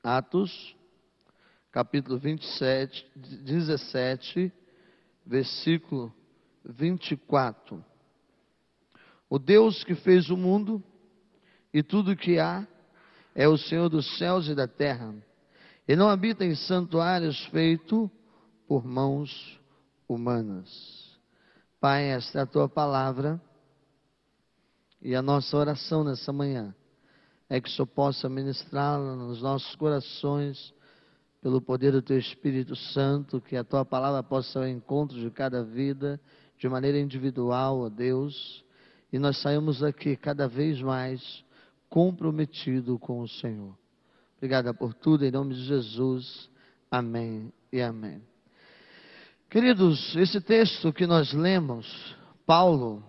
Atos, capítulo 17, versículo 24. O Deus que fez o mundo e tudo o que há é o Senhor dos céus e da terra. E não habita em santuários feitos por mãos humanas. Pai, esta é a tua palavra e a nossa oração nessa manhã é que o Senhor possa ministrá-la nos nossos corações pelo poder do teu Espírito Santo, que a tua palavra possa ir ao encontro de cada vida de maneira individual, ó Deus, e nós saímos daqui cada vez mais comprometido com o Senhor. Obrigado por tudo, em nome de Jesus. Amém e amém. Queridos, esse texto que nós lemos, Paulo,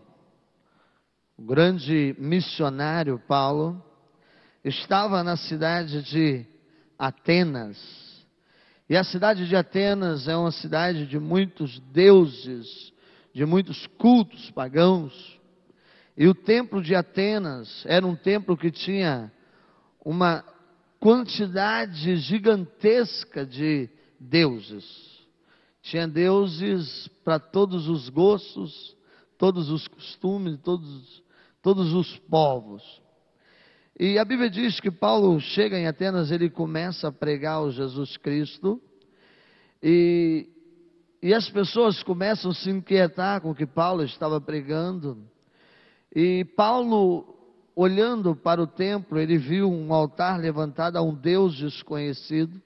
o grande missionário Paulo, estava na cidade de Atenas. E a cidade de Atenas é uma cidade de muitos deuses, de muitos cultos pagãos. E o templo de Atenas era um templo que tinha uma quantidade gigantesca de deuses. Tinha deuses para todos os gostos, todos os costumes, todos os povos. E a Bíblia diz que Paulo chega em Atenas, ele começa a pregar o Jesus Cristo, e as pessoas começam a se inquietar com o que Paulo estava pregando. E Paulo, olhando para o templo, ele viu um altar levantado a um Deus desconhecido.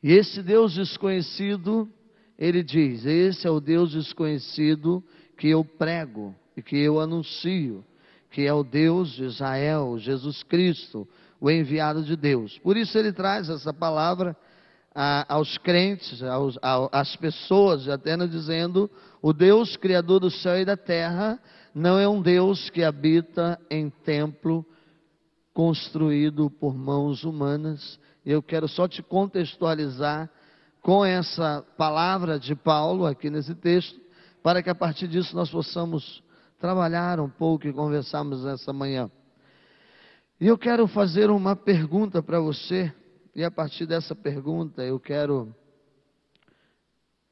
E esse Deus desconhecido, ele diz: esse é o Deus desconhecido que eu prego e que eu anuncio, que é o Deus de Israel, Jesus Cristo, o enviado de Deus. Por isso ele traz essa palavra aos crentes, às pessoas de Atenas, dizendo: o Deus criador do céu e da terra não é um Deus que habita em templo construído por mãos humanas. Eu quero só te contextualizar com essa palavra de Paulo aqui nesse texto, para que a partir disso nós possamos trabalhar um pouco e conversarmos nessa manhã. E eu quero fazer uma pergunta para você, e a partir dessa pergunta eu quero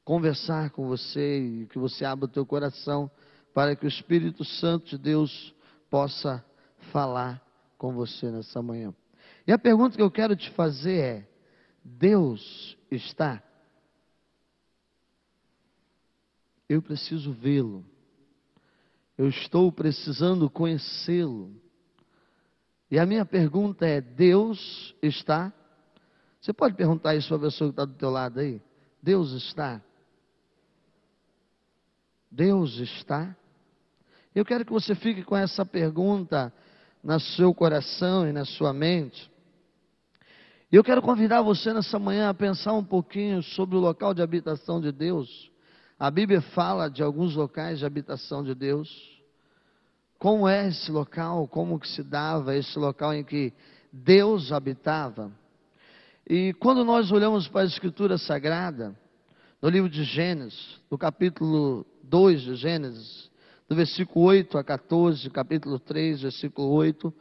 conversar com você e que você abra o teu coração para que o Espírito Santo de Deus possa falar com você nessa manhã. E a pergunta que eu quero te fazer é: Deus está? Eu preciso vê-lo. Eu estou precisando conhecê-lo. E a minha pergunta é: Deus está? Você pode perguntar isso para a pessoa que está do teu lado aí? Deus está? Deus está? Eu quero que você fique com essa pergunta no seu coração e na sua mente. E eu quero convidar você nessa manhã a pensar um pouquinho sobre o local de habitação de Deus. A Bíblia fala de alguns locais de habitação de Deus. Como é esse local? Como que se dava esse local em que Deus habitava? E quando nós olhamos para a Escritura Sagrada, no livro de Gênesis, no capítulo 2 de Gênesis, do versículo 8 a 14, capítulo 3, versículo 8,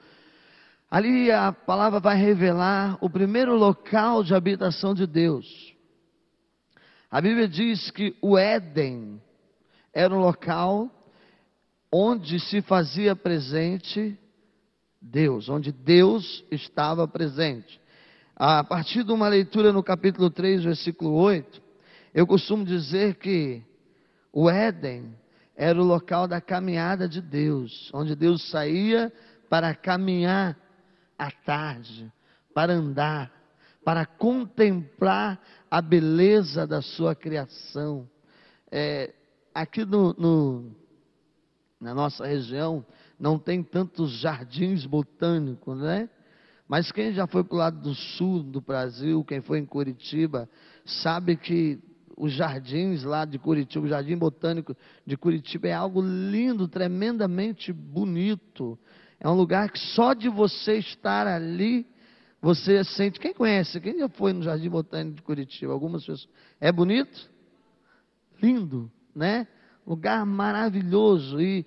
ali a palavra vai revelar o primeiro local de habitação de Deus. A Bíblia diz que o Éden era um local onde se fazia presente Deus, onde Deus estava presente. A partir de uma leitura no capítulo 3, versículo 8, eu costumo dizer que o Éden era o local da caminhada de Deus, onde Deus saía para caminhar à tarde, para andar, para contemplar a beleza da sua criação. Aqui na nossa região não tem tantos jardins botânicos, né? Mas quem já foi para o lado do sul do Brasil, quem foi em Curitiba, sabe que os jardins lá de Curitiba, o Jardim Botânico de Curitiba é algo lindo, tremendamente bonito. É um lugar que só de você estar ali, você sente. Quem conhece? Quem já foi no Jardim Botânico de Curitiba? Algumas pessoas. É bonito? Lindo, né? Lugar maravilhoso. E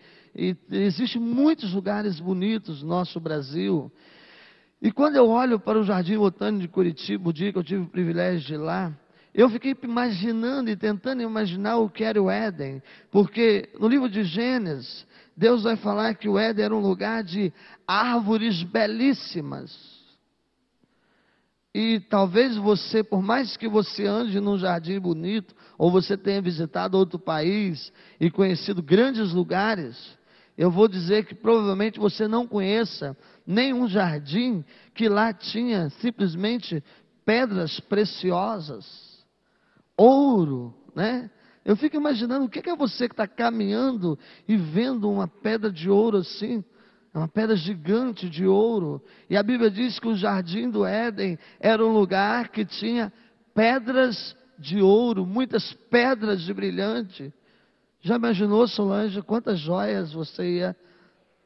existem muitos lugares bonitos no nosso Brasil. E quando eu olho para o Jardim Botânico de Curitiba, o dia que eu tive o privilégio de ir lá, eu fiquei imaginando e tentando imaginar o que era o Éden, porque no livro de Gênesis, Deus vai falar que o Éden era um lugar de árvores belíssimas. E talvez você, por mais que você ande num jardim bonito, ou você tenha visitado outro país e conhecido grandes lugares, eu vou dizer que provavelmente você não conheça nenhum jardim que lá tinha simplesmente pedras preciosas, ouro, né? Eu fico imaginando o que é você que está caminhando e vendo uma pedra de ouro assim, uma pedra gigante de ouro. E a Bíblia diz que o jardim do Éden era um lugar que tinha pedras de ouro, muitas pedras de brilhante. Já imaginou, Solange, quantas joias você ia?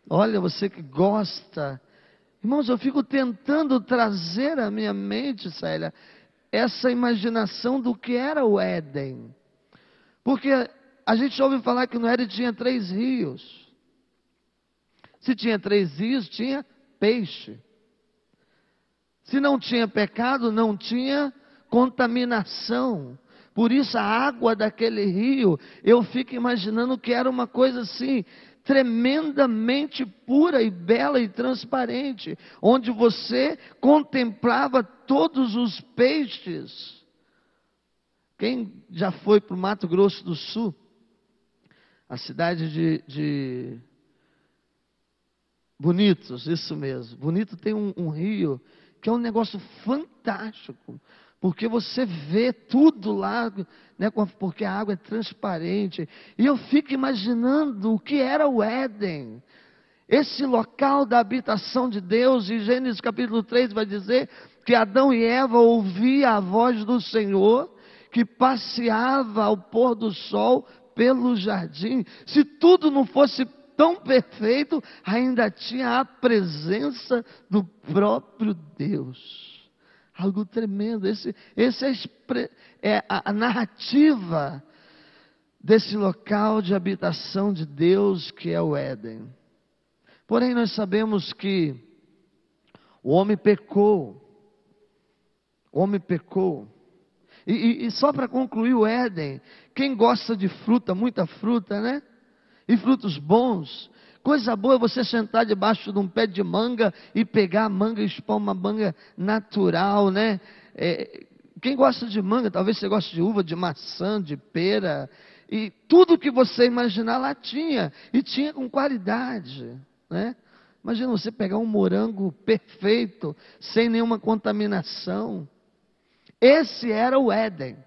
Olha, você que gosta. Irmãos, eu fico tentando trazer à minha mente, Célia, essa imaginação do que era o Éden. Porque a gente ouve falar que no Éden tinha 3 rios. Se tinha 3 rios, tinha peixe. Se não tinha pecado, não tinha contaminação. Por isso a água daquele rio, eu fico imaginando que era uma coisa assim, tremendamente pura e bela e transparente, onde você contemplava todos os peixes. Quem já foi para o Mato Grosso do Sul, a cidade de Bonitos, isso mesmo. Bonito tem um rio que é um negócio fantástico, porque você vê tudo lá, né, porque a água é transparente. E eu fico imaginando o que era o Éden, esse local da habitação de Deus. E Gênesis capítulo 3 vai dizer que Adão e Eva ouviam a voz do Senhor, que passeava ao pôr do sol pelo jardim. Se tudo não fosse tão perfeito, ainda tinha a presença do próprio Deus. Algo tremendo. Esse é a narrativa desse local de habitação de Deus que é o Éden. Porém, nós sabemos que o homem pecou. O homem pecou. E só para concluir o Éden, quem gosta de fruta, muita fruta, né? E frutos bons, coisa boa é você sentar debaixo de um pé de manga e pegar a manga e expor uma manga natural, né? Quem gosta de manga, talvez você goste de uva, de maçã, de pera, e tudo que você imaginar lá tinha, e tinha com qualidade, né? Imagina você pegar um morango perfeito, sem nenhuma contaminação. Esse era o Éden.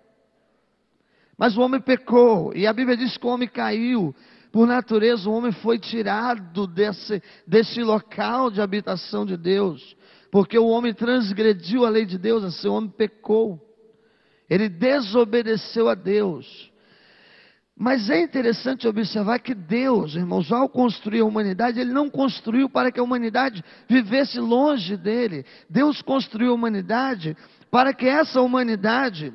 Mas o homem pecou, e a Bíblia diz que o homem caiu. Por natureza, o homem foi tirado desse local de habitação de Deus, porque o homem transgrediu a lei de Deus, assim, o homem pecou, ele desobedeceu a Deus. Mas é interessante observar que Deus, irmãos, ao construir a humanidade, Ele não construiu para que a humanidade vivesse longe dEle. Deus construiu a humanidade para que essa humanidade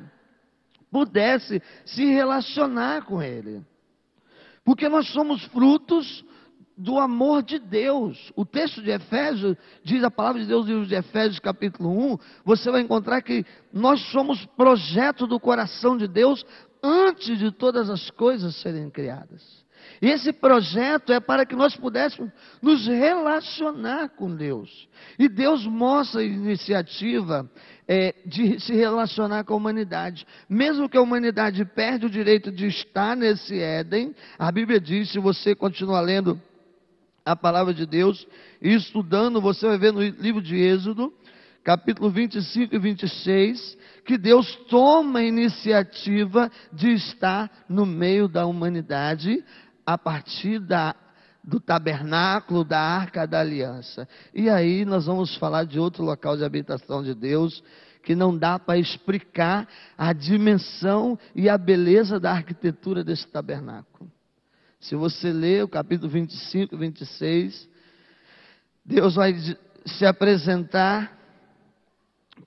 pudesse se relacionar com Ele. Porque nós somos frutos do amor de Deus. O texto de Efésios, diz a palavra de Deus no livro de Efésios capítulo 1, você vai encontrar que nós somos projeto do coração de Deus antes de todas as coisas serem criadas. E esse projeto é para que nós pudéssemos nos relacionar com Deus. E Deus mostra a iniciativa de se relacionar com a humanidade. Mesmo que a humanidade perde o direito de estar nesse Éden, a Bíblia diz, se você continuar lendo a palavra de Deus e estudando, você vai ver no livro de Êxodo, capítulo 25 e 26, que Deus toma a iniciativa de estar no meio da humanidade a partir do tabernáculo, da arca da aliança. E aí nós vamos falar de outro local de habitação de Deus, que não dá para explicar a dimensão e a beleza da arquitetura desse tabernáculo. Se você ler o capítulo 25 e 26, Deus vai se apresentar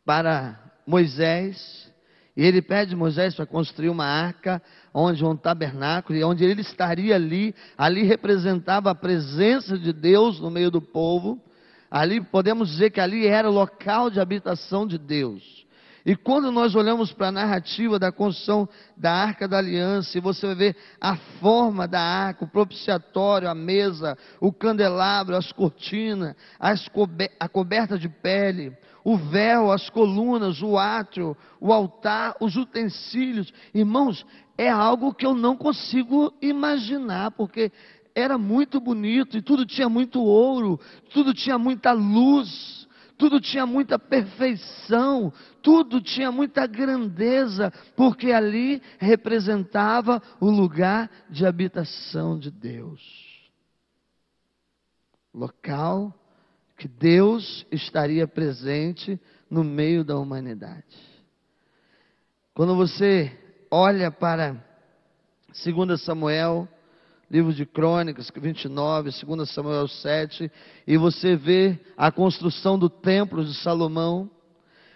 para Moisés, e ele pede Moisés para construir uma arca, onde um tabernáculo, e onde ele estaria ali representava a presença de Deus no meio do povo, Ali podemos dizer que ali era o local de habitação de Deus. E quando nós olhamos para a narrativa da construção da Arca da Aliança, e você vai ver a forma da arca, o propiciatório, a mesa, o candelabro, as cortinas, a coberta de pele, o véu, as colunas, o átrio, o altar, os utensílios. Irmãos, é algo que eu não consigo imaginar, porque era muito bonito e tudo tinha muito ouro, tudo tinha muita luz. Tudo tinha muita perfeição, tudo tinha muita grandeza, porque ali representava o lugar de habitação de Deus. Local que Deus estaria presente no meio da humanidade. Quando você olha para 2 Samuel, livro de Crônicas, 29, 2 Samuel 7, e você vê a construção do templo de Salomão,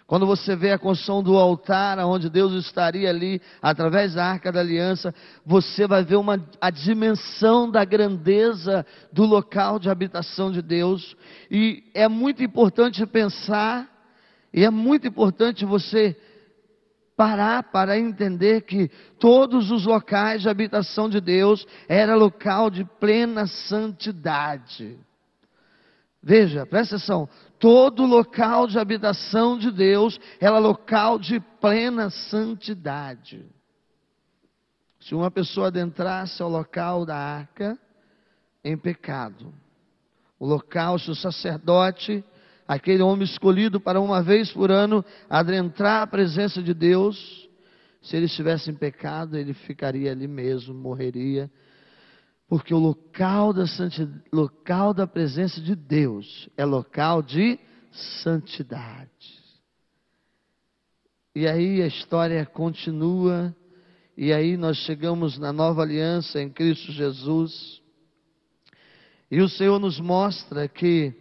quando você vê a construção do altar, onde Deus estaria ali, através da Arca da Aliança, você vai ver a dimensão da grandeza do local de habitação de Deus, e é muito importante pensar, e é muito importante você parar para entender que todos os locais de habitação de Deus era local de plena santidade. Veja, presta atenção, todo local de habitação de Deus era local de plena santidade. Se uma pessoa adentrasse ao local da arca em pecado, o local, se o sacerdote, aquele homem escolhido para uma vez por ano adentrar a presença de Deus, se ele estivesse em pecado, ele ficaria ali mesmo, morreria, porque o local da presença de Deus é local de santidade. E aí a história continua, e aí nós chegamos na nova aliança em Cristo Jesus, e o Senhor nos mostra que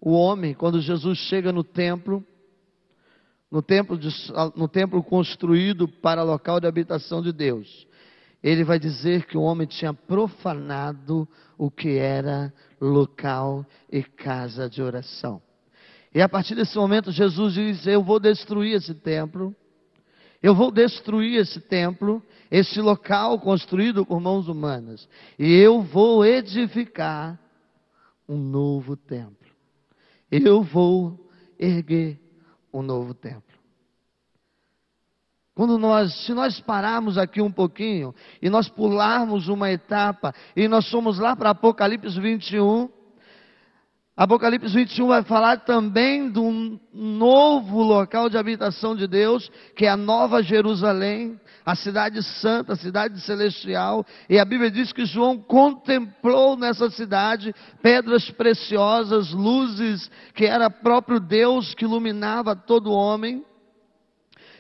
o homem, quando Jesus chega no templo construído para local de habitação de Deus, ele vai dizer que o homem tinha profanado o que era local e casa de oração. E a partir desse momento Jesus diz: eu vou destruir esse templo, esse local construído por mãos humanas, e eu vou edificar um novo templo. Eu vou erguer um novo templo. Se nós pararmos aqui um pouquinho, e nós pularmos uma etapa, e nós somos lá para Apocalipse 21, Apocalipse 21 vai falar também de um novo local de habitação de Deus, que é a Nova Jerusalém, a cidade santa, a cidade celestial. E a Bíblia diz que João contemplou nessa cidade pedras preciosas, luzes, que era próprio Deus que iluminava todo homem.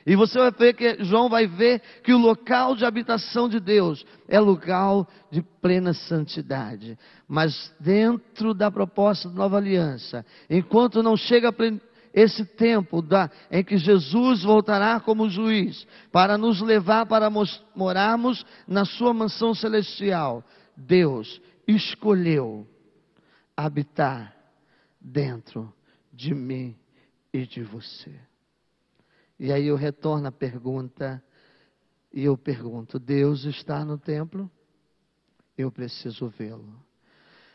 E você vai ver que João vai ver que o local de habitação de Deus é local de plena santidade. Mas dentro da proposta da nova aliança, enquanto não chega esse tempo em que Jesus voltará como juiz, para nos levar para morarmos na sua mansão celestial, Deus escolheu habitar dentro de mim e de você. E aí eu retorno a pergunta, e eu pergunto: Deus está no templo? Eu preciso vê-lo.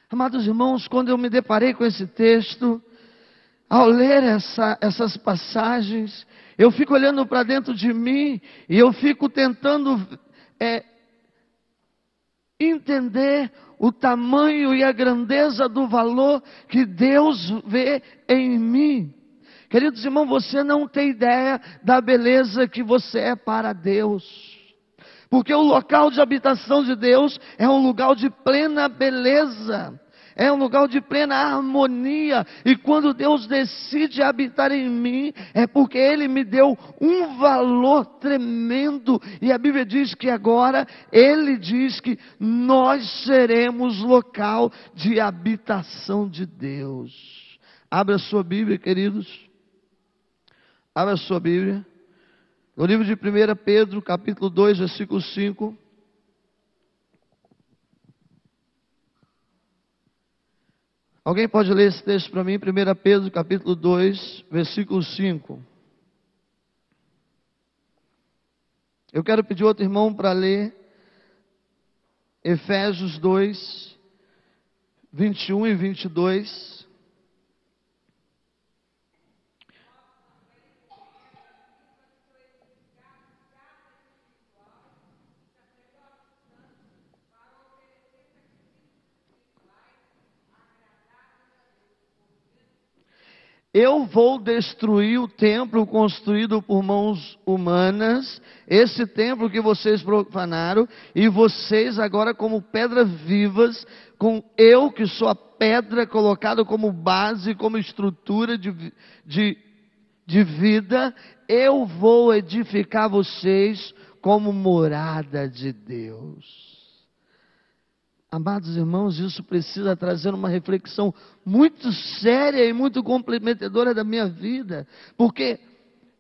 Amados irmãos, quando eu me deparei com esse texto, ao ler essas passagens, eu fico olhando para dentro de mim, e eu fico tentando entender o tamanho e a grandeza do valor que Deus vê em mim. Queridos irmãos, você não tem ideia da beleza que você é para Deus. Porque o local de habitação de Deus é um lugar de plena beleza. É um lugar de plena harmonia. E quando Deus decide habitar em mim, é porque Ele me deu um valor tremendo. E a Bíblia diz que agora, Ele diz que nós seremos local de habitação de Deus. Abra a sua Bíblia, queridos. Abra a sua Bíblia, no livro de 1 Pedro, capítulo 2, versículo 5. Alguém pode ler esse texto para mim? 1 Pedro capítulo 2, versículo 5. Eu quero pedir outro irmão para ler Efésios 2, 21 e 22. Eu vou destruir o templo construído por mãos humanas, esse templo que vocês profanaram, e vocês agora como pedras vivas, com eu que sou a pedra colocada como base, como estrutura de vida, eu vou edificar vocês como morada de Deus. Amados irmãos, isso precisa trazer uma reflexão muito séria e muito comprometedora da minha vida. Porque,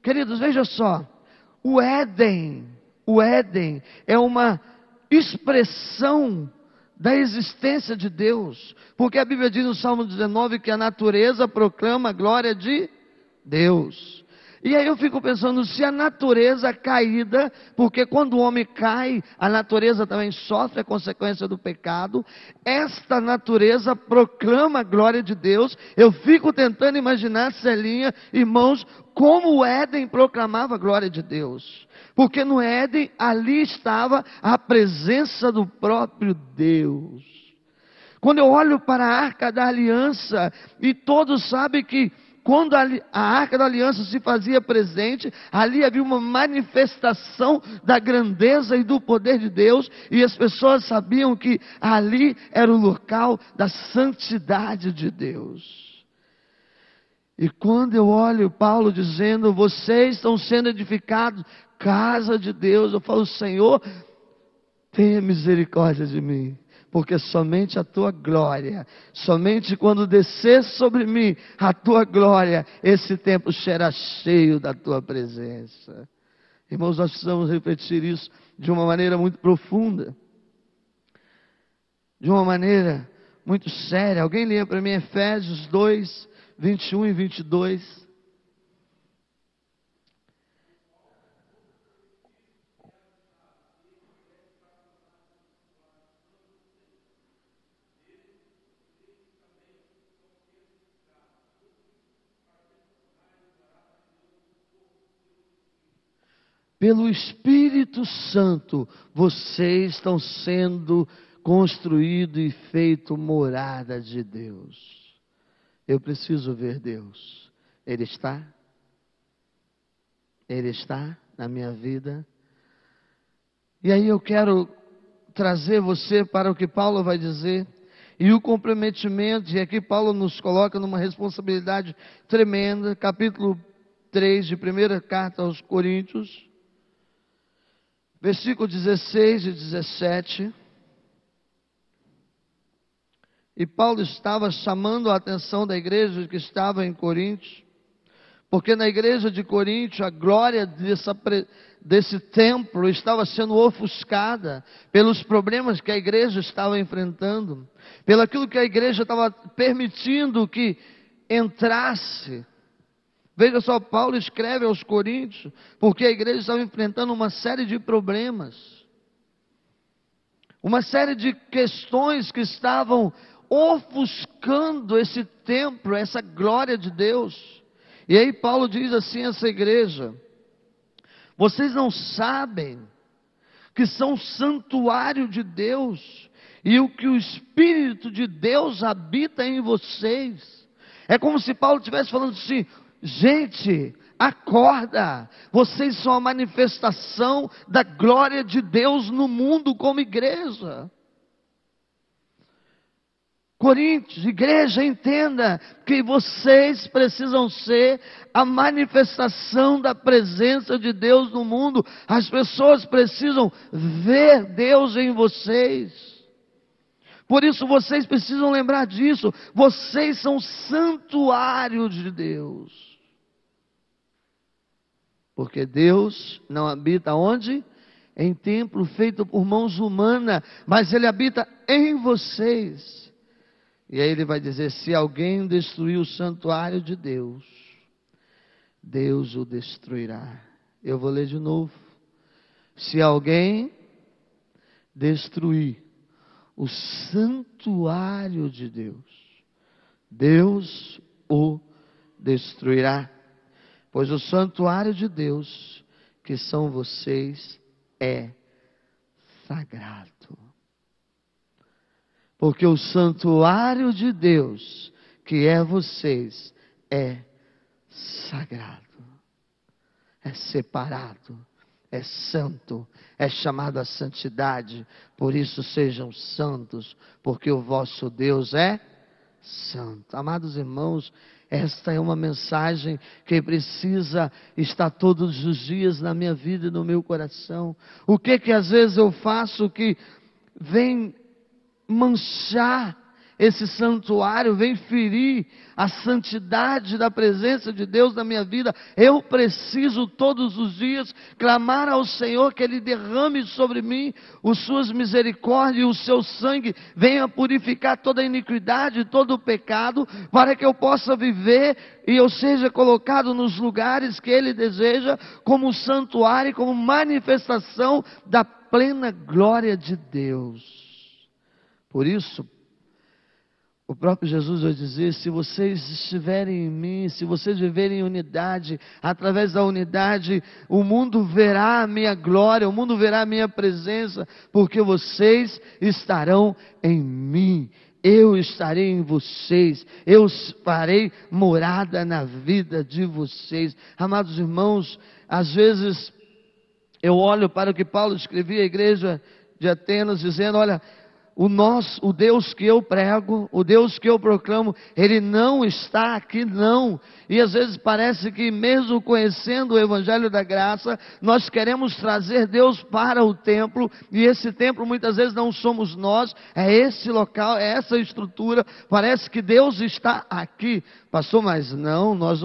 queridos, veja só, o Éden é uma expressão da existência de Deus. Porque a Bíblia diz no Salmo 19 que a natureza proclama a glória de Deus. E aí eu fico pensando, se a natureza caída, porque quando o homem cai, a natureza também sofre a consequência do pecado, esta natureza proclama a glória de Deus. Eu fico tentando imaginar, Celinha, irmãos, como o Éden proclamava a glória de Deus. Porque no Éden, ali estava a presença do próprio Deus. Quando eu olho para a Arca da Aliança, e todos sabem que quando a Arca da Aliança se fazia presente, ali havia uma manifestação da grandeza e do poder de Deus, e as pessoas sabiam que ali era o local da santidade de Deus. E quando eu olho Paulo dizendo, vocês estão sendo edificados, casa de Deus, eu falo, Senhor, tenha misericórdia de mim. Porque somente a tua glória, somente quando descer sobre mim a tua glória, esse templo será cheio da tua presença. Irmãos, nós precisamos repetir isso de uma maneira muito profunda, de uma maneira muito séria. Alguém leia para mim Efésios 2, 21 e 22. Pelo Espírito Santo, vocês estão sendo construídos e feito morada de Deus. Eu preciso ver Deus. Ele está? Ele está na minha vida? E aí eu quero trazer você para o que Paulo vai dizer. E o comprometimento, e aqui Paulo nos coloca numa responsabilidade tremenda. Capítulo 3 de 1ª carta aos Coríntios. Versículo 16 e 17. E Paulo estava chamando a atenção da igreja que estava em Corinto, porque na igreja de Corinto a glória desse templo estava sendo ofuscada pelos problemas que a igreja estava enfrentando, pelo aquilo que a igreja estava permitindo que entrasse. Veja só, Paulo escreve aos Coríntios, porque a igreja estava enfrentando uma série de problemas, uma série de questões que estavam ofuscando esse templo, essa glória de Deus. E aí Paulo diz assim a essa igreja: vocês não sabem que são santuário de Deus, e o que o Espírito de Deus habita em vocês? É como se Paulo estivesse falando assim: gente, acorda, vocês são a manifestação da glória de Deus no mundo como igreja. Coríntios, igreja, entenda que vocês precisam ser a manifestação da presença de Deus no mundo. As pessoas precisam ver Deus em vocês. Por isso vocês precisam lembrar disso. Vocês são santuário de Deus. Porque Deus não habita onde? Em templo feito por mãos humanas, mas Ele habita em vocês. E aí ele vai dizer: se alguém destruir o santuário de Deus, Deus o destruirá. Eu vou ler de novo. Se alguém destruir o santuário de Deus, Deus o destruirá. Pois o santuário de Deus, que são vocês, é sagrado. Porque o santuário de Deus, que é vocês, é sagrado, é separado, é santo, é chamado a santidade. Por isso sejam santos, porque o vosso Deus é santo. Amados irmãos, esta é uma mensagem que precisa estar todos os dias na minha vida e no meu coração. O que às vezes eu faço que vem manchar esse santuário, vem ferir a santidade da presença de Deus na minha vida? Eu preciso todos os dias clamar ao Senhor que Ele derrame sobre mim as suas misericórdias e o seu sangue venha purificar toda a iniquidade, todo o pecado, para que eu possa viver e eu seja colocado nos lugares que Ele deseja, como santuário, como manifestação da plena glória de Deus. Por isso, o próprio Jesus vai dizer: se vocês estiverem em mim, se vocês viverem em unidade, através da unidade, o mundo verá a minha glória, o mundo verá a minha presença, porque vocês estarão em mim, eu estarei em vocês, eu farei morada na vida de vocês. Amados irmãos, às vezes eu olho para o que Paulo escrevia à igreja de Atenas, dizendo: olha, o Deus que eu prego, o Deus que eu proclamo, Ele não está aqui não. E às vezes parece que mesmo conhecendo o Evangelho da Graça, nós queremos trazer Deus para o templo, e esse templo muitas vezes não somos nós, é esse local, é essa estrutura. Parece que Deus está aqui. Pastor, mas não, nós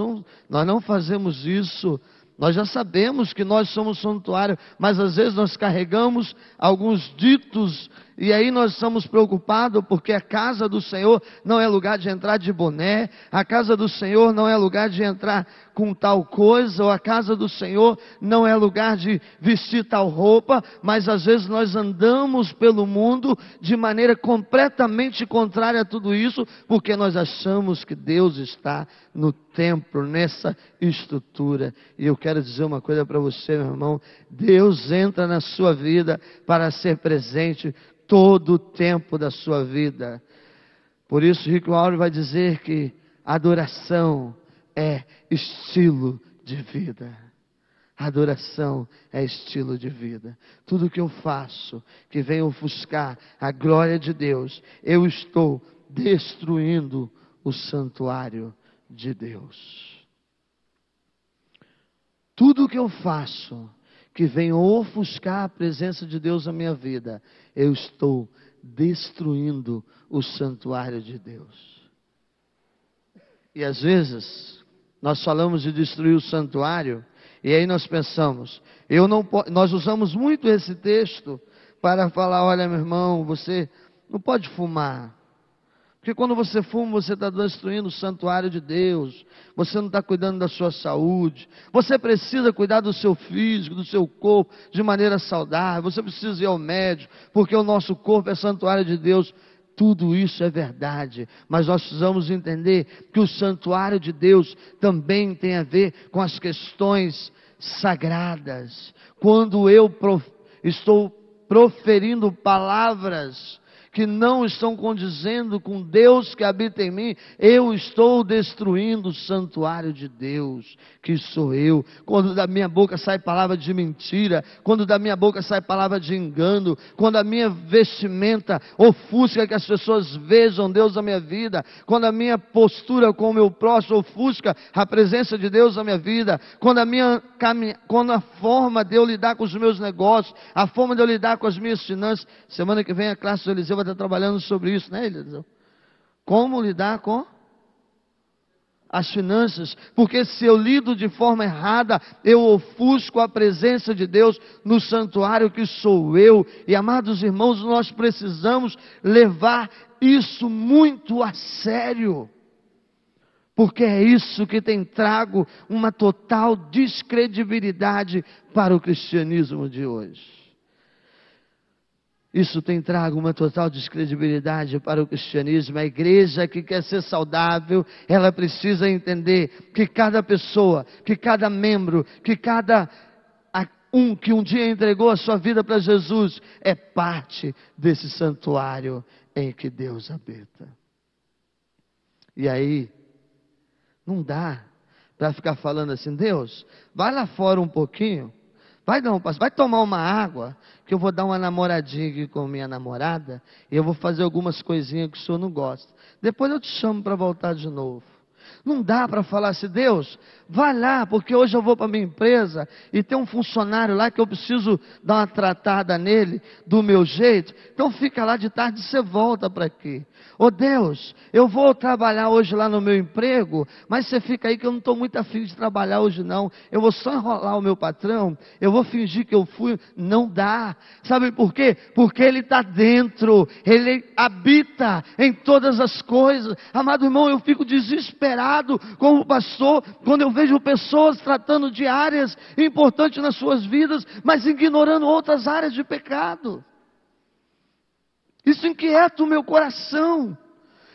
não fazemos isso. Nós já sabemos que nós somos santuário, mas às vezes nós carregamos alguns ditos, e aí nós estamos preocupados porque a casa do Senhor não é lugar de entrar de boné, a casa do Senhor não é lugar de entrar com tal coisa, ou a casa do Senhor não é lugar de vestir tal roupa, mas às vezes nós andamos pelo mundo de maneira completamente contrária a tudo isso, porque nós achamos que Deus está no templo, nessa estrutura. E eu quero dizer uma coisa para você, meu irmão: Deus entra na sua vida para ser presente todo o tempo da sua vida. Por isso Rick Warren vai dizer que adoração é estilo de vida. Adoração é estilo de vida. Tudo que eu faço que vem ofuscar a glória de Deus, eu estou destruindo o santuário de Deus. Tudo que eu faço que vem ofuscar a presença de Deus na minha vida, eu estou destruindo o santuário de Deus. E às vezes nós falamos de destruir o santuário, e aí nós pensamos, nós usamos muito esse texto para falar: olha, meu irmão, você não pode fumar, porque quando você fuma, você está destruindo o santuário de Deus, você não está cuidando da sua saúde, você precisa cuidar do seu físico, do seu corpo, de maneira saudável, você precisa ir ao médico, porque o nosso corpo é santuário de Deus. Tudo isso é verdade, mas nós precisamos entender que o santuário de Deus também tem a ver com as questões sagradas. Quando eu estou proferindo palavras que não estão condizendo com Deus que habita em mim, eu estou destruindo o santuário de Deus, que sou eu. Quando da minha boca sai palavra de mentira, quando da minha boca sai palavra de engano, quando a minha vestimenta ofusca que as pessoas vejam Deus na minha vida, quando a minha postura com o meu próximo ofusca a presença de Deus na minha vida, quando a forma de eu lidar com os meus negócios, a forma de eu lidar com as minhas finanças. Semana que vem a classe do Eliseu vai estar trabalhando sobre isso, né, Eliseu? Como lidar com as finanças, porque se eu lido de forma errada, eu ofusco a presença de Deus no santuário que sou eu. E amados irmãos, nós precisamos levar isso muito a sério, porque é isso que tem trago uma total descredibilidade para o cristianismo de hoje. Isso tem trago uma total descredibilidade para o cristianismo. A igreja que quer ser saudável, ela precisa entender que cada pessoa, que cada membro, que cada um que um dia entregou a sua vida para Jesus, é parte desse santuário em que Deus habita. E aí, não dá para ficar falando assim: Deus, vai lá fora um pouquinho, vai dar um passo, vai tomar uma água, que eu vou dar uma namoradinha aqui com minha namorada, e eu vou fazer algumas coisinhas que o senhor não gosta. Depois eu te chamo para voltar de novo. Não dá para falar assim: Deus, vai lá, porque hoje eu vou para a minha empresa e tem um funcionário lá que eu preciso dar uma tratada nele, do meu jeito. Então fica lá, de tarde você volta para aqui. Ô Deus, eu vou trabalhar hoje lá no meu emprego, mas você fica aí que eu não estou muito afim de trabalhar hoje não. Eu vou só enrolar o meu patrão, eu vou fingir que eu fui. Não dá. Sabe por quê? Porque Ele está dentro, Ele habita em todas as coisas. Amado irmão, eu fico desesperado como pastor, quando eu vejo pessoas tratando de áreas importantes nas suas vidas, mas ignorando outras áreas de pecado. Isso inquieta o meu coração.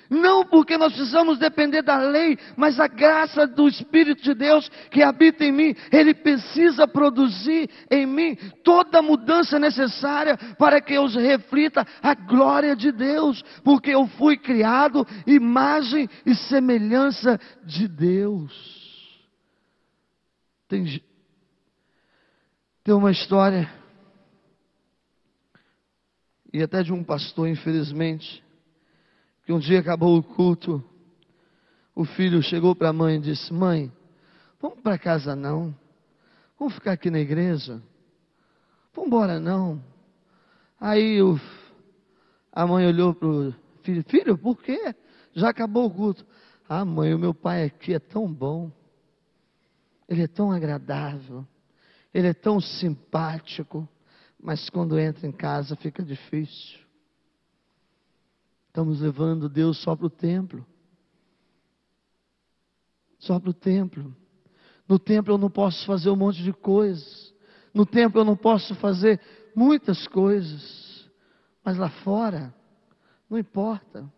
Não porque nós precisamos depender da lei, mas a graça do Espírito de Deus que habita em mim, Ele precisa produzir em mim toda a mudança necessária para que eu reflita a glória de Deus, porque eu fui criado imagem e semelhança de Deus. Tem uma história, e até de um pastor, infelizmente, que um dia acabou o culto, o filho chegou para a mãe e disse: mãe, vamos para casa não, vamos ficar aqui na igreja, vamos embora não. Aí a mãe olhou para o filho: filho, por quê? Já acabou o culto. Ah mãe, o meu pai aqui é tão bom, ele é tão agradável, ele é tão simpático, mas quando entra em casa fica difícil. Estamos levando Deus só para o templo. Só para o templo. No templo eu não posso fazer um monte de coisas. No templo eu não posso fazer muitas coisas. Mas lá fora, não importa.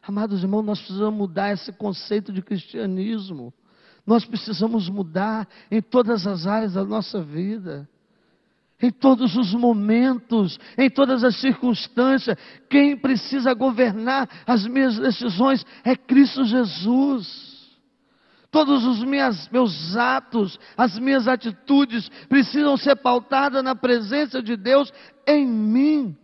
Amados irmãos, nós precisamos mudar esse conceito de cristianismo. Nós precisamos mudar em todas as áreas da nossa vida. Em todos os momentos, em todas as circunstâncias, quem precisa governar as minhas decisões é Cristo Jesus. Todos os meus atos, as minhas atitudes precisam ser pautadas na presença de Deus em mim.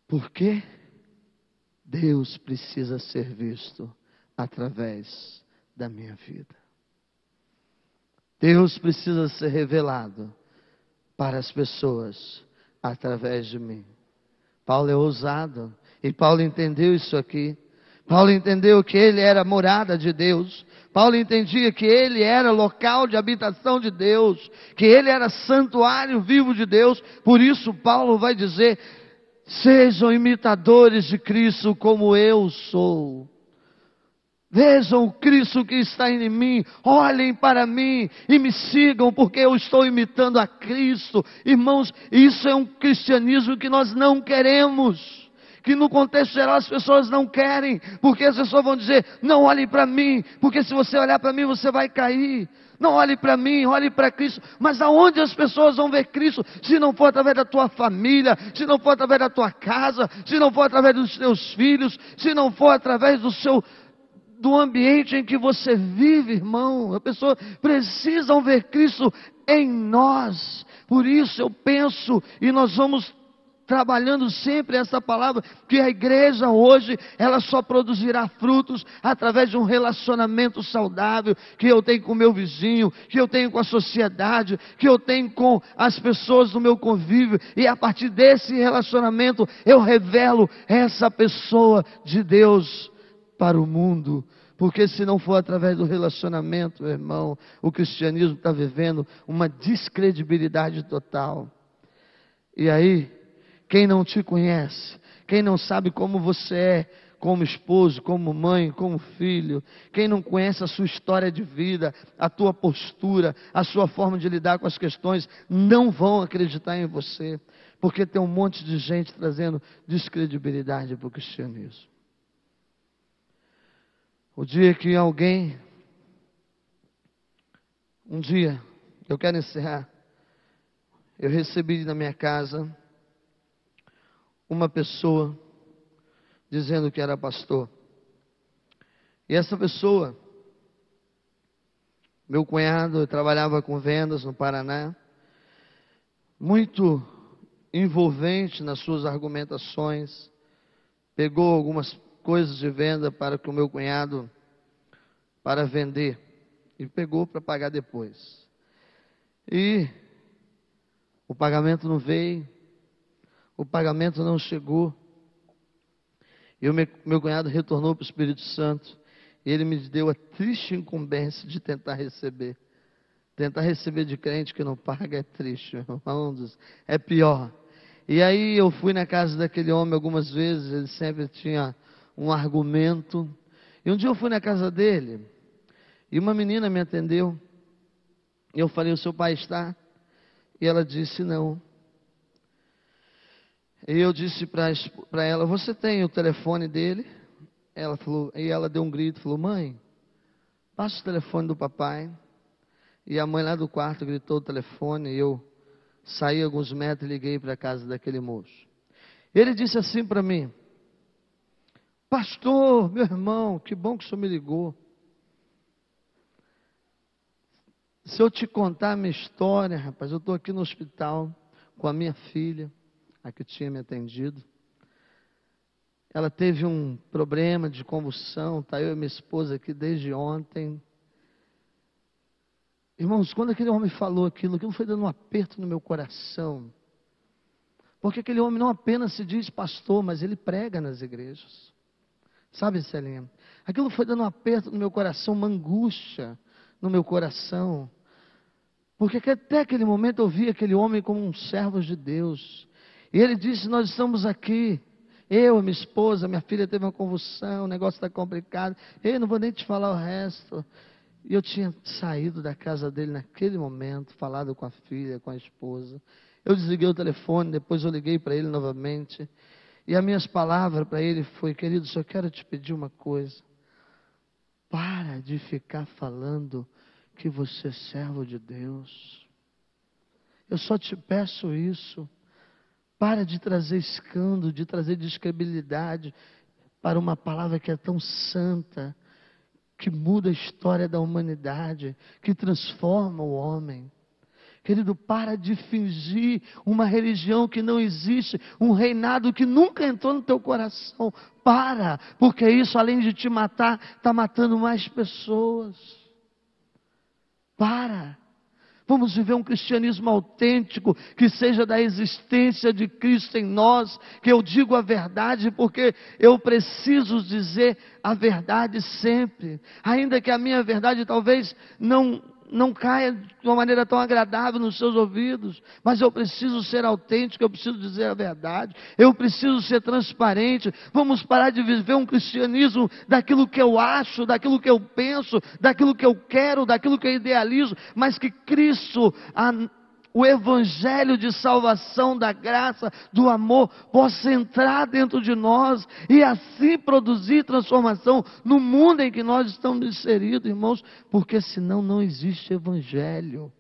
Porque Deus precisa ser visto através da minha vida. Deus precisa ser revelado para as pessoas através de mim. Paulo é ousado, e Paulo entendeu isso aqui. Paulo entendeu que ele era morada de Deus. Paulo entendia que ele era local de habitação de Deus, que ele era santuário vivo de Deus. Por isso Paulo vai dizer: sejam imitadores de Cristo como eu sou. Vejam o Cristo que está em mim, olhem para mim e me sigam, porque eu estou imitando a Cristo. Irmãos, isso é um cristianismo que nós não queremos, que no contexto geral as pessoas não querem, porque as pessoas vão dizer: não olhe para mim, porque se você olhar para mim você vai cair. Não olhe para mim, olhe para Cristo. Mas aonde as pessoas vão ver Cristo, se não for através da tua família, se não for através da tua casa, se não for através dos teus filhos, se não for através do ambiente em que você vive, irmão? A pessoa precisa ver Cristo em nós. Por isso eu penso, e nós vamos trabalhando sempre essa palavra, que a igreja hoje, ela só produzirá frutos através de um relacionamento saudável, que eu tenho com o meu vizinho, que eu tenho com a sociedade, que eu tenho com as pessoas do meu convívio, e a partir desse relacionamento, eu revelo essa pessoa de Deus para o mundo. Porque se não for através do relacionamento, meu irmão, o cristianismo está vivendo uma descredibilidade total. E aí, quem não te conhece, quem não sabe como você é, como esposo, como mãe, como filho, quem não conhece a sua história de vida, a tua postura, a sua forma de lidar com as questões, não vão acreditar em você, porque tem um monte de gente trazendo descredibilidade para o cristianismo. O dia que um dia, eu quero encerrar, eu recebi na minha casa uma pessoa dizendo que era pastor. E essa pessoa, meu cunhado, trabalhava com vendas no Paraná, muito envolvente nas suas argumentações, pegou algumas coisas de venda para que o meu cunhado, para vender, e pegou para pagar depois. E o pagamento não veio, o pagamento não chegou, e o meu cunhado retornou para o Espírito Santo, e ele me deu a triste incumbência de tentar receber. Tentar receber de crente que não paga é triste, irmãos, é pior. E aí eu fui na casa daquele homem algumas vezes, ele sempre tinha um argumento. E um dia eu fui na casa dele, e uma menina me atendeu, e eu falei, o seu pai está? E ela disse, não. E eu disse para ela, você tem o telefone dele? Ela falou, e ela deu um grito, falou, mãe, passa o telefone do papai. E a mãe lá do quarto gritou o telefone, e eu saí alguns metros e liguei para a casa daquele moço. Ele disse assim para mim, pastor, meu irmão, que bom que o senhor me ligou. Se eu te contar a minha história, rapaz, eu estou aqui no hospital com a minha filha, a que tinha me atendido. Ela teve um problema de convulsão, está eu e minha esposa aqui desde ontem. Irmãos, quando aquele homem falou aquilo foi dando um aperto no meu coração. Porque aquele homem não apenas se diz pastor, mas ele prega nas igrejas. Sabe, Celinha? Aquilo foi dando um aperto no meu coração, uma angústia no meu coração. Porque até aquele momento eu via aquele homem como um servo de Deus. E ele disse, nós estamos aqui. Eu, minha esposa, minha filha teve uma convulsão, o negócio está complicado. Eu não vou nem te falar o resto. E eu tinha saído da casa dele naquele momento, falado com a filha, com a esposa. Eu desliguei o telefone, depois eu liguei para ele novamente. E as minhas palavras para ele foi, querido, só quero te pedir uma coisa. Para de ficar falando que você é servo de Deus. Eu só te peço isso. Para de trazer escândalo, de trazer descredibilidade para uma palavra que é tão santa, que muda a história da humanidade, que transforma o homem. Querido, para de fingir uma religião que não existe, um reinado que nunca entrou no teu coração. Para, porque isso, além de te matar, está matando mais pessoas. Para. Vamos viver um cristianismo autêntico, que seja da existência de Cristo em nós, que eu digo a verdade, porque eu preciso dizer a verdade sempre, ainda que a minha verdade talvez não caia de uma maneira tão agradável nos seus ouvidos, mas eu preciso ser autêntico, eu preciso dizer a verdade, eu preciso ser transparente. Vamos parar de viver um cristianismo daquilo que eu acho, daquilo que eu penso, daquilo que eu quero, daquilo que eu idealizo, mas que Cristo, o evangelho de salvação, da graça, do amor, possa entrar dentro de nós e assim produzir transformação no mundo em que nós estamos inseridos, irmãos, porque senão não existe evangelho.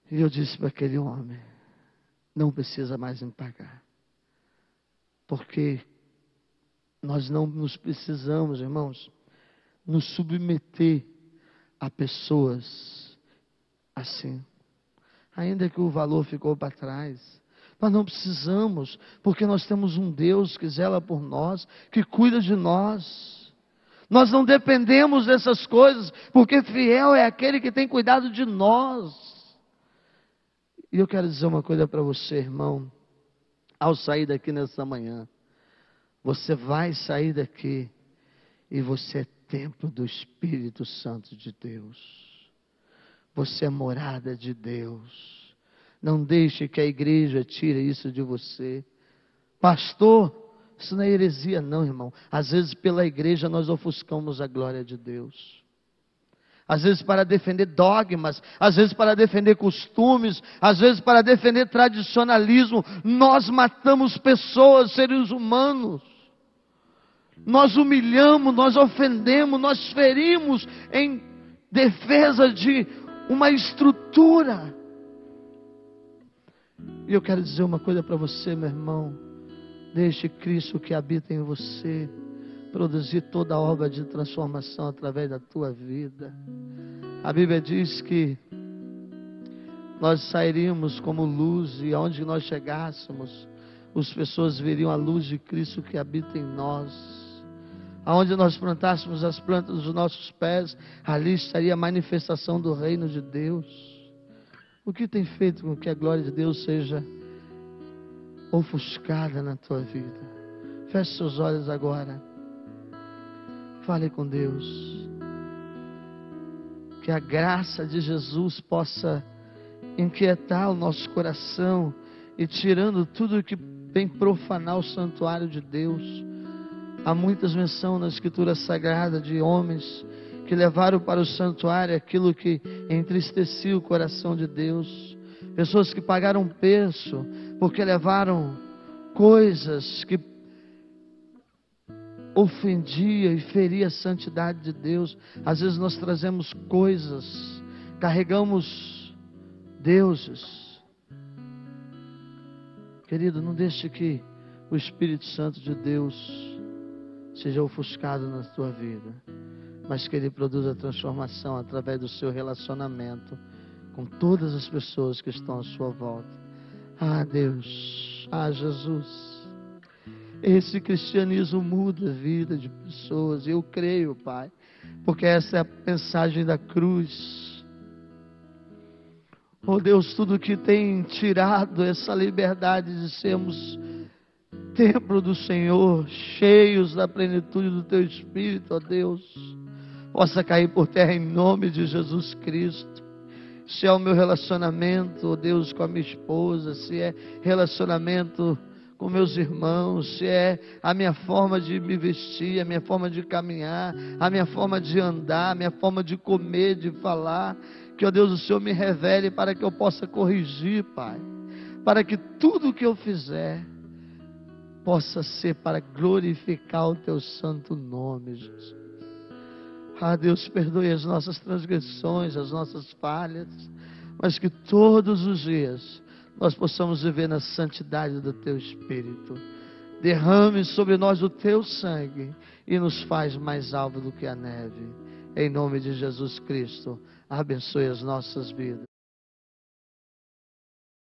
E eu disse para aquele homem, não precisa mais me pagar, porque nós não nos precisamos, irmãos, nos submeter a pessoas assim. ainda que o valor ficou para trás. Nós não precisamos, porque nós temos um Deus que zela por nós, que cuida de nós. Nós não dependemos dessas coisas, porque fiel é aquele que tem cuidado de nós. E eu quero dizer uma coisa para você, irmão. Ao sair daqui nessa manhã, você vai sair daqui e você é templo do Espírito Santo de Deus. Você é morada de Deus. Não deixe que a igreja tire isso de você. Pastor, isso não é heresia não, irmão. Às vezes pela igreja nós ofuscamos a glória de Deus. Às vezes para defender dogmas, às vezes para defender costumes, às vezes para defender tradicionalismo, nós matamos pessoas, seres humanos. Nós humilhamos, nós ofendemos, nós ferimos em defesa de uma estrutura. E eu quero dizer uma coisa para você, meu irmão. Deixe Cristo que habita em você produzir toda a obra de transformação através da tua vida. A Bíblia diz que nós sairíamos como luz, e aonde nós chegássemos, as pessoas veriam a luz de Cristo que habita em nós. Aonde nós plantássemos as plantas dos nossos pés, ali estaria a manifestação do reino de Deus. O que tem feito com que a glória de Deus seja ofuscada na tua vida? Feche seus olhos agora. Fale com Deus. Que a graça de Jesus possa inquietar o nosso coração e tirando tudo que vem profanar o santuário de Deus. Há muitas menções na Escritura Sagrada de homens que levaram para o santuário aquilo que entristecia o coração de Deus. Pessoas que pagaram preço porque levaram coisas que ofendia e feria a santidade de Deus. Às vezes nós trazemos coisas, carregamos deuses. Querido, não deixe que o Espírito Santo de Deus seja ofuscado na tua vida, mas que Ele produza transformação através do seu relacionamento com todas as pessoas que estão à sua volta. Ah, Deus, ah, Jesus, esse cristianismo muda a vida de pessoas, eu creio, Pai, porque essa é a mensagem da cruz. Oh Deus, tudo que tem tirado essa liberdade de sermos templo do Senhor, cheios da plenitude do Teu Espírito, ó Deus, possa cair por terra em nome de Jesus Cristo. Se é o meu relacionamento, ó Deus, com a minha esposa, se é relacionamento com meus irmãos, se é a minha forma de me vestir, a minha forma de caminhar, a minha forma de andar, a minha forma de comer, de falar, que, ó Deus, o Senhor me revele para que eu possa corrigir, Pai, para que tudo que eu fizer possa ser para glorificar o Teu santo nome, Jesus. Ah, Deus, perdoe as nossas transgressões, as nossas falhas, mas que todos os dias nós possamos viver na santidade do Teu Espírito. Derrame sobre nós o Teu sangue e nos faz mais alvo do que a neve. Em nome de Jesus Cristo, abençoe as nossas vidas.